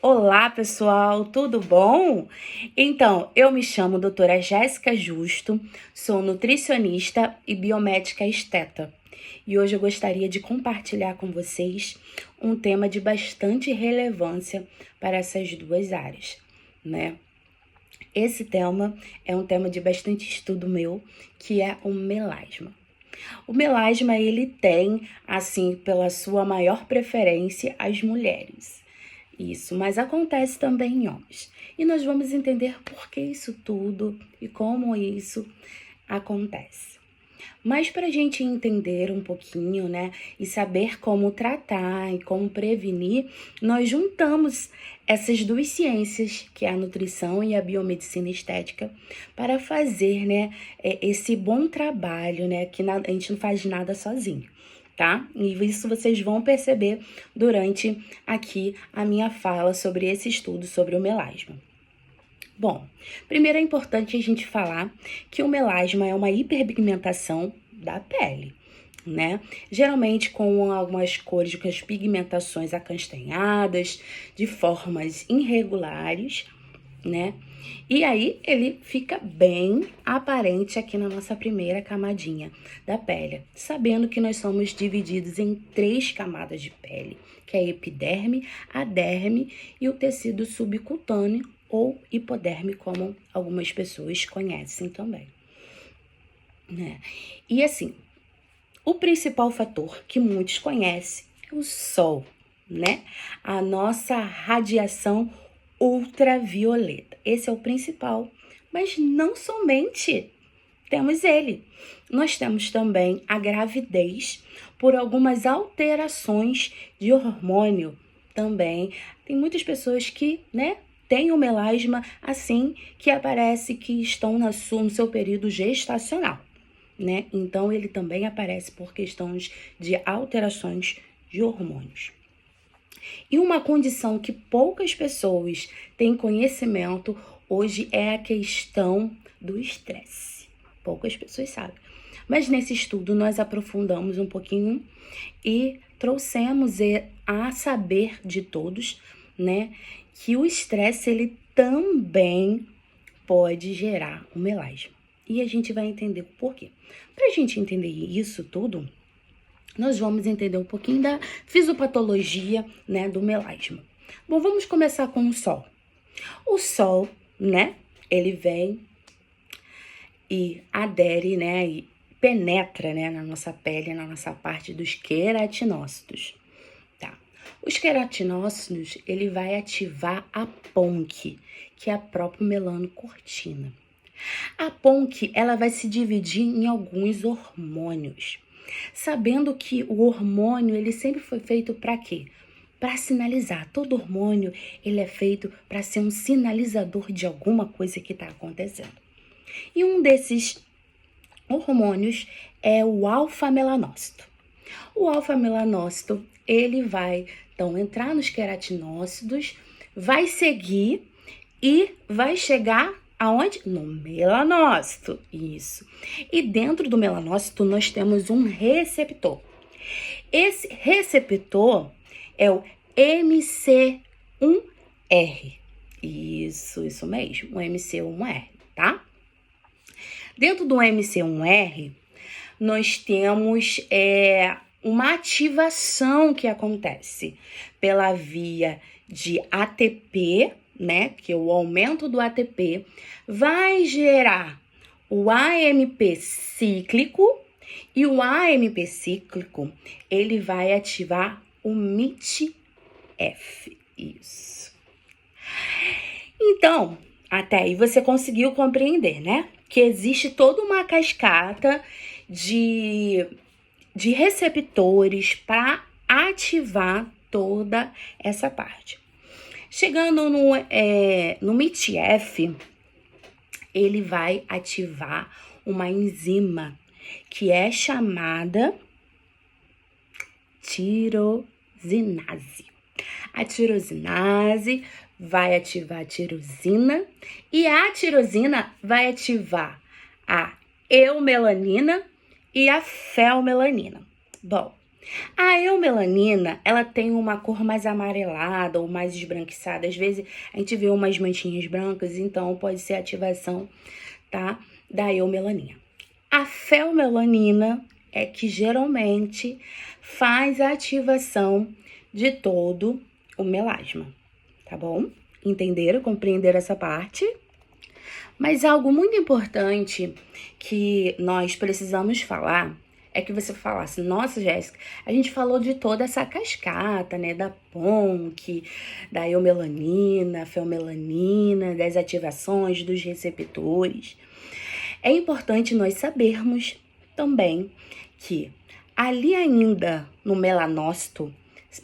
Olá, pessoal, tudo bom? Então, eu me chamo doutora Jéssica Justo, sou nutricionista e biomédica esteta. E hoje eu gostaria de compartilhar com vocês um tema de bastante relevância para essas duas áreas, né? Esse tema é um tema de bastante estudo meu, que é o melasma. O melasma, ele tem, assim, pela sua maior preferência, as mulheres. Isso, mas acontece também em homens. E nós vamos entender por que isso tudo e como isso acontece. Mas para a gente entender um pouquinho, né, e saber como tratar e como prevenir, nós juntamos essas duas ciências, que é a nutrição e a biomedicina estética, para fazer, né, esse bom trabalho, né, que a gente não faz nada sozinho, tá? E isso vocês vão perceber durante aqui a minha fala sobre esse estudo sobre o melasma. Bom, primeiro é importante a gente falar que o melasma é uma hiperpigmentação da pele, né? Geralmente com algumas cores, com as pigmentações acastanhadas, de formas irregulares, né? E aí ele fica bem aparente aqui na nossa primeira camadinha da pele, sabendo que nós somos divididos em 3 camadas de pele, que é a epiderme, a derme e o tecido subcutâneo ou hipoderme, como algumas pessoas conhecem também, né? E assim, o principal fator que muitos conhecem é o sol, né? A nossa radiação ultravioleta. Esse é o principal, mas não somente temos ele. Nós temos também a gravidez por algumas alterações de hormônio também. Tem muitas pessoas que, né, têm o melasma assim que aparece que estão no seu período gestacional, né? Então ele também aparece por questões de alterações de hormônios. E uma condição que poucas pessoas têm conhecimento hoje é a questão do estresse. Poucas pessoas sabem. Mas nesse estudo nós aprofundamos um pouquinho e trouxemos a saber de todos, né, que o estresse ele também pode gerar o melasma. E a gente vai entender o porquê. Para a gente entender isso tudo, nós vamos entender um pouquinho da fisiopatologia, né, do melasma. Bom, vamos começar com o sol. O sol, né, ele vem e adere, né, e penetra, né, na nossa pele, na nossa parte dos queratinócitos, tá? Os queratinócitos, ele vai ativar a PONC, que é a própria melanocortina. A PONC, ela vai se dividir em alguns hormônios. Sabendo que o hormônio, ele sempre foi feito para quê? Para sinalizar. Todo hormônio, ele é feito para ser um sinalizador de alguma coisa que está acontecendo. E um desses hormônios é o alfa-melanócito. O alfa-melanócito, ele vai, então, entrar nos queratinócitos, vai seguir e vai chegar aonde? No melanócito, isso. E dentro do melanócito nós temos um receptor. Esse receptor é o MC1R. Isso mesmo, o MC1R, tá? Dentro do MC1R, nós temos uma ativação que acontece pela via de ATP, né, que é o aumento do ATP, vai gerar o AMP cíclico, e o AMP cíclico, ele vai ativar o MIT-F, isso. Então, até aí você conseguiu compreender, né, que existe toda uma cascata de receptores para ativar toda essa parte. Chegando no MIT-F, ele vai ativar uma enzima que é chamada tirosinase. A tirosinase vai ativar a tirosina e a tirosina vai ativar a eumelanina e a felmelanina. Bom, A eumelanina, ela tem uma cor mais amarelada ou mais esbranquiçada. Às vezes a gente vê umas manchinhas brancas, então pode ser ativação, tá, da eumelanina. A felmelanina é que geralmente faz a ativação de todo o melasma, tá bom? Entenderam? Compreenderam essa parte? Mas algo muito importante que nós precisamos falar é que você falasse, nossa, Jéssica, a gente falou de toda essa cascata, né, da PONC, da eumelanina, felmelanina, das ativações dos receptores. É importante nós sabermos também que ali ainda no melanócito,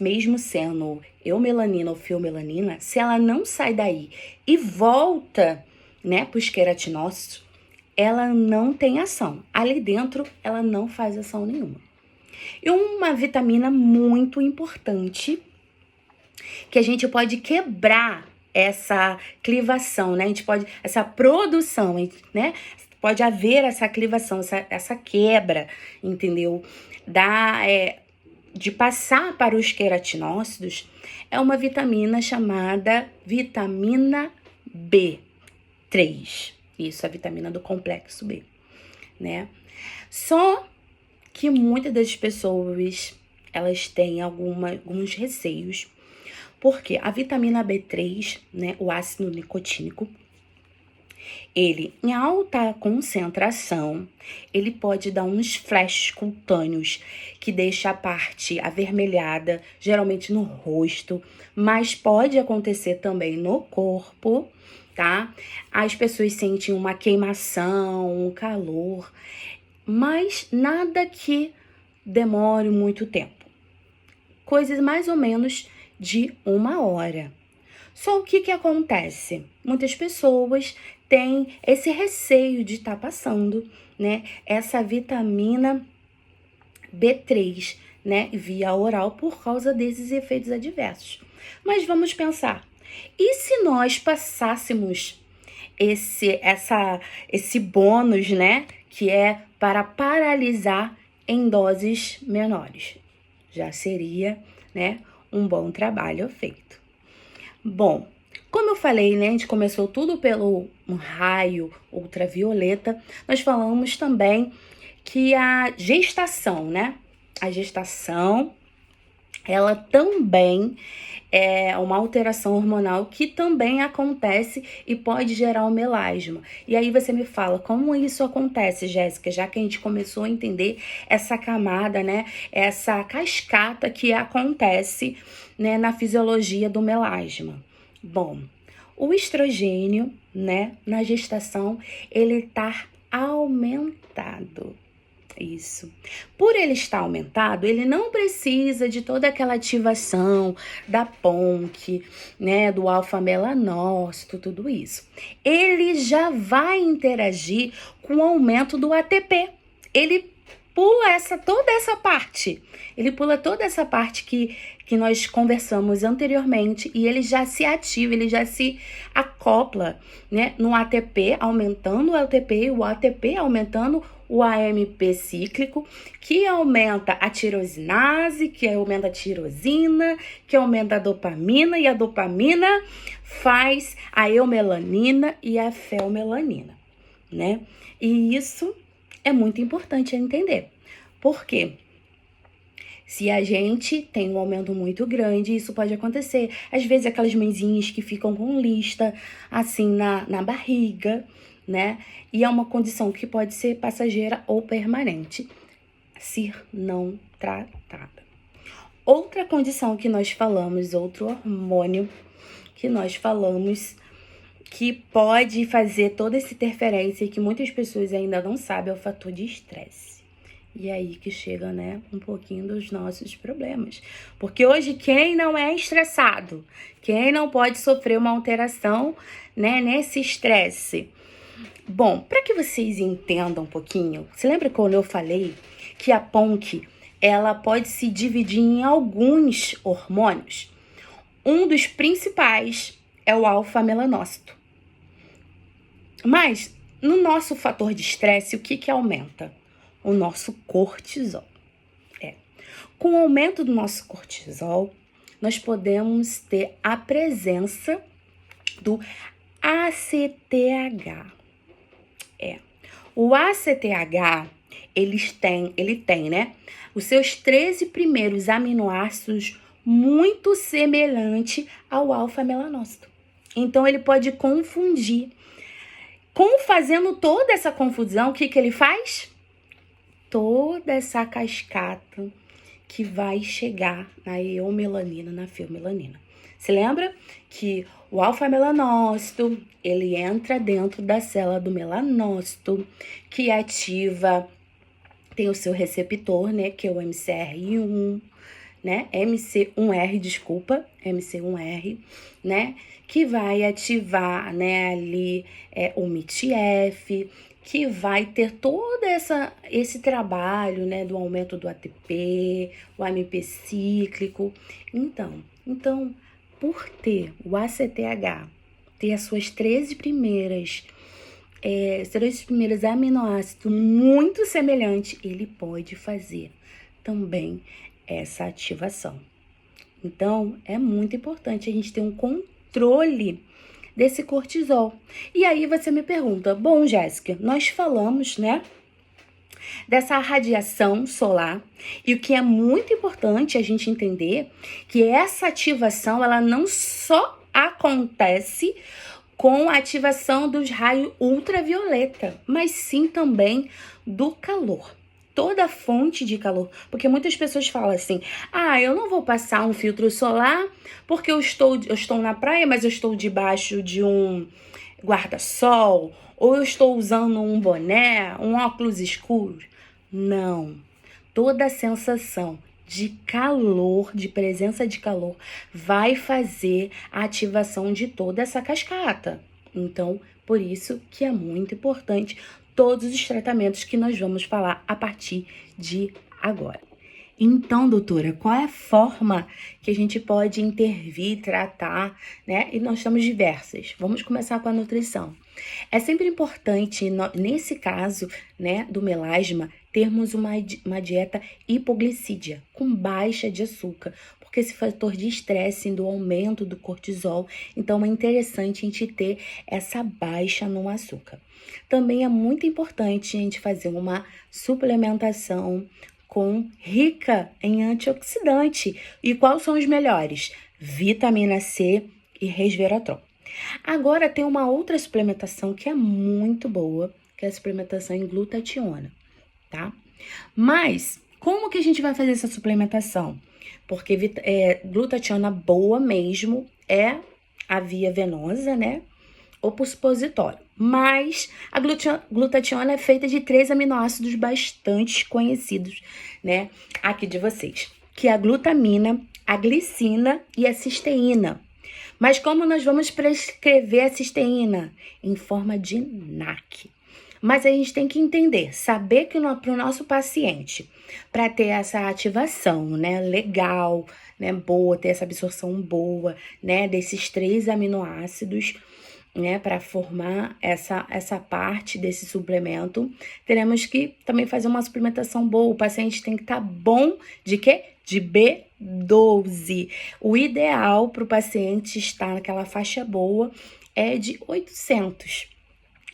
mesmo sendo eumelanina ou felmelanina, se ela não sai daí e volta, né, para os queratinócitos, ela não tem ação. Ali dentro, ela não faz ação nenhuma. E uma vitamina muito importante que a gente pode quebrar essa clivação, né? A gente pode, essa produção, né? Pode haver essa clivação, essa quebra, entendeu? De passar para os queratinócitos, é uma vitamina chamada vitamina B3. Isso, a vitamina do complexo B, né? Só que muitas das pessoas, elas têm alguns receios, porque a vitamina B3, né, o ácido nicotínico, ele, em alta concentração, ele pode dar uns flashes cutâneos que deixa a parte avermelhada, geralmente no rosto, mas pode acontecer também no corpo, tá? As pessoas sentem uma queimação, um calor, mas nada que demore muito tempo. Coisas mais ou menos de 1 hora. Só o que acontece? Muitas pessoas têm esse receio de estar passando, né, essa vitamina B3, né, via oral por causa desses efeitos adversos. Mas vamos pensar, e se nós passássemos esse bônus, né, que é para paralisar em doses menores? Já seria, né, um bom trabalho feito. Bom, como eu falei, né, a gente começou tudo pelo raio ultravioleta, nós falamos também que a gestação, né, a gestação, ela também é uma alteração hormonal que também acontece e pode gerar o melasma. E aí você me fala, como isso acontece, Jéssica? Já que a gente começou a entender essa camada, né, essa cascata que acontece, né, na fisiologia do melasma. Bom, o estrogênio, né, na gestação, ele tá aumentado. Isso. Por ele estar aumentado, ele não precisa de toda aquela ativação da PONC, né, do alfa-melanócito, tudo isso. Ele já vai interagir com o aumento do ATP. Ele pula toda essa parte. Ele pula toda essa parte que nós conversamos anteriormente e ele já se ativa, ele já se acopla, né, no ATP, aumentando o ATP e o ATP aumentando o AMP cíclico, que aumenta a tirosinase, que aumenta a tirosina, que aumenta a dopamina, e a dopamina faz a eumelanina e a felmelanina, né? E isso é muito importante entender. Por quê? Se a gente tem um aumento muito grande, isso pode acontecer. Às vezes, aquelas mãezinhas que ficam com lista, assim, na barriga, né? E é uma condição que pode ser passageira ou permanente, se não tratada. Outra condição que nós falamos, outro hormônio que nós falamos, que pode fazer toda essa interferência e que muitas pessoas ainda não sabem, é o fator de estresse. E aí que chega, né, um pouquinho dos nossos problemas. Porque hoje, quem não é estressado? Quem não pode sofrer uma alteração, né, nesse estresse? Bom, para que vocês entendam um pouquinho, você lembra quando eu falei que a PONC, ela pode se dividir em alguns hormônios? Um dos principais é o alfa-melanócito. Mas, no nosso fator de estresse, o que aumenta? O nosso cortisol. Com o aumento do nosso cortisol, nós podemos ter a presença do ACTH. O ACTH, ele tem, né, os seus 13 primeiros aminoácidos muito semelhante ao alfa-melanócito. Então, ele pode confundir. Fazendo toda essa confusão, o que ele faz? Toda essa cascata que vai chegar na eumelanina, na fenmelanina. Se lembra que o alfa-melanócito, ele entra dentro da célula do melanócito, que ativa, tem o seu receptor, né, que é o MC1R, né, MC1R, né, que vai ativar, né, ali o MITF, que vai ter todo esse trabalho, né, do aumento do ATP, o AMP cíclico. Então, por ter o ACTH, ter as suas 13 primeiros aminoácidos muito semelhantes, ele pode fazer também essa ativação. Então, é muito importante a gente ter um controle desse cortisol. E aí você me pergunta, bom, Jéssica, nós falamos, né, dessa radiação solar, e o que é muito importante a gente entender que essa ativação, ela não só acontece com a ativação dos raios ultravioleta, mas sim também do calor. Toda fonte de calor, porque muitas pessoas falam assim, eu não vou passar um filtro solar porque eu estou na praia, mas eu estou debaixo de um guarda-sol, ou eu estou usando um boné, um óculos escuro. Não, toda a sensação de calor, de presença de calor, vai fazer a ativação de toda essa cascata. Então, por isso que é muito importante todos os tratamentos que nós vamos falar a partir de agora. Então, doutora, qual é a forma que a gente pode intervir, tratar, né? E nós temos diversas. Vamos começar com a nutrição. É sempre importante, nesse caso, né, do melasma, termos uma dieta hipoglicídia, com baixa de açúcar, porque esse fator de estresse do aumento do cortisol, então é interessante a gente ter essa baixa no açúcar. Também é muito importante a gente fazer uma suplementação rica em antioxidante. E quais são os melhores? Vitamina C e resveratrol. Agora tem uma outra suplementação que é muito boa, que é a suplementação em glutationa, tá? Mas como que a gente vai fazer essa suplementação? Porque glutationa boa mesmo é a via venosa, né? Ou por supositório. Mas a glutationa é feita de 3 aminoácidos bastante conhecidos, né? Aqui de vocês, que é a glutamina, a glicina e a cisteína. Mas como nós vamos prescrever a cisteína? Em forma de NAC. Mas a gente tem que entender, saber que para o nosso paciente, para ter essa ativação, né, legal, né, boa, ter essa absorção boa, né, desses 3 aminoácidos, né, para formar essa parte desse suplemento, teremos que também fazer uma suplementação boa. O paciente tem que estar bom de quê? De B12. O ideal para o paciente estar naquela faixa boa é de 800.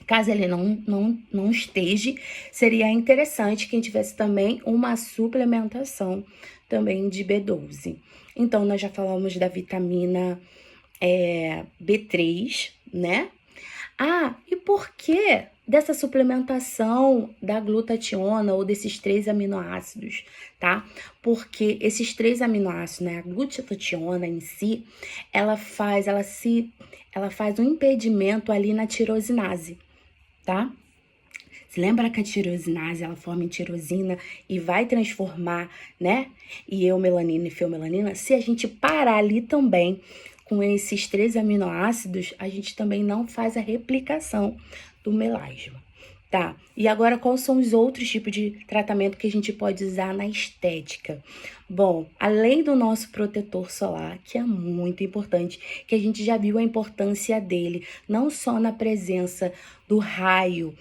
Caso ele não esteja, seria interessante que a gente tivesse também uma suplementação também de B12. Então, nós já falamos da vitamina B3, né? E por que dessa suplementação da glutationa ou desses 3 aminoácidos, tá? Porque esses 3 aminoácidos, né, a glutationa em si, ela faz um impedimento ali na tirosinase, tá? Se lembra que a tirosinase, ela forma em tirosina e vai transformar, né, e eumelanina e fenmelanina? Se a gente parar ali também com esses 3 aminoácidos, a gente também não faz a replicação do melasma, tá? E agora, quais são os outros tipos de tratamento que a gente pode usar na estética? Bom, além do nosso protetor solar, que é muito importante, que a gente já viu a importância dele, não só na presença do raio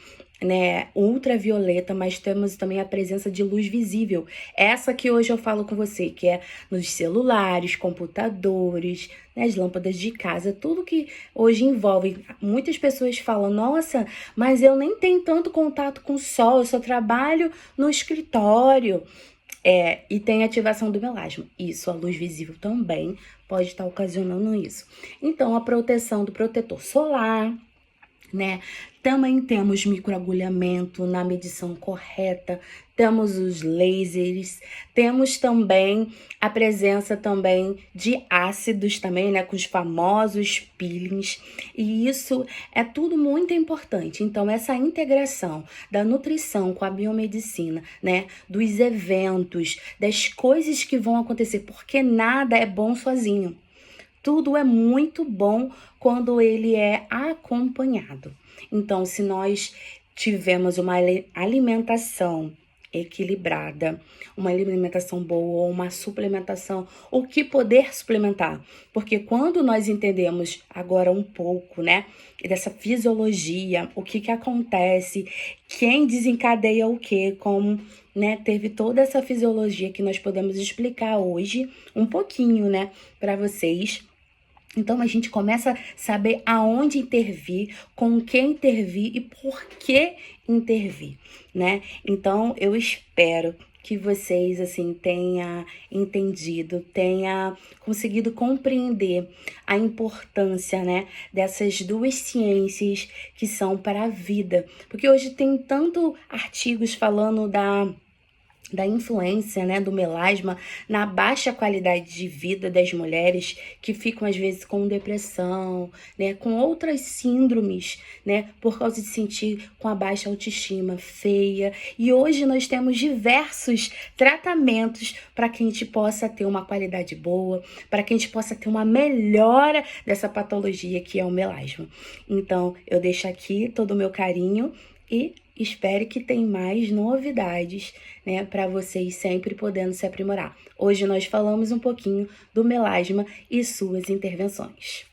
né, ultravioleta, mas temos também a presença de luz visível. Essa que hoje eu falo com você, que é nos celulares, computadores, né, as lâmpadas de casa, tudo que hoje envolve. Muitas pessoas falam, nossa, mas eu nem tenho tanto contato com o sol, eu só trabalho no escritório. E tem ativação do melasma. Isso, a luz visível também pode estar ocasionando isso. Então, a proteção do protetor solar, né? Também temos microagulhamento na medição correta, temos os lasers, temos também a presença também de ácidos também, né, com os famosos peelings, e isso é tudo muito importante. Então, essa integração da nutrição com a biomedicina, né, dos eventos, das coisas que vão acontecer, porque nada é bom sozinho. Tudo é muito bom quando ele é acompanhado. Então, se nós tivermos uma alimentação equilibrada, uma alimentação boa ou uma suplementação, o que poder suplementar? Porque quando nós entendemos agora um pouco, né, dessa fisiologia, o que acontece, quem desencadeia o que, como, né, teve toda essa fisiologia que nós podemos explicar hoje, um pouquinho, né, para vocês. Então, a gente começa a saber aonde intervir, com quem intervir e por que intervir, né? Então, eu espero que vocês, assim, tenham entendido, tenham conseguido compreender a importância, né, dessas duas ciências que são para a vida. Porque hoje tem tanto artigos falando da influência, né, do melasma na baixa qualidade de vida das mulheres que ficam às vezes com depressão, né, com outras síndromes, né, por causa de sentir com a baixa autoestima, feia. E hoje nós temos diversos tratamentos para que a gente possa ter uma qualidade boa, para que a gente possa ter uma melhora dessa patologia que é o melasma. Então, eu deixo aqui todo o meu carinho e espero que tenha mais novidades, né, para vocês sempre podendo se aprimorar. Hoje nós falamos um pouquinho do melasma e suas intervenções.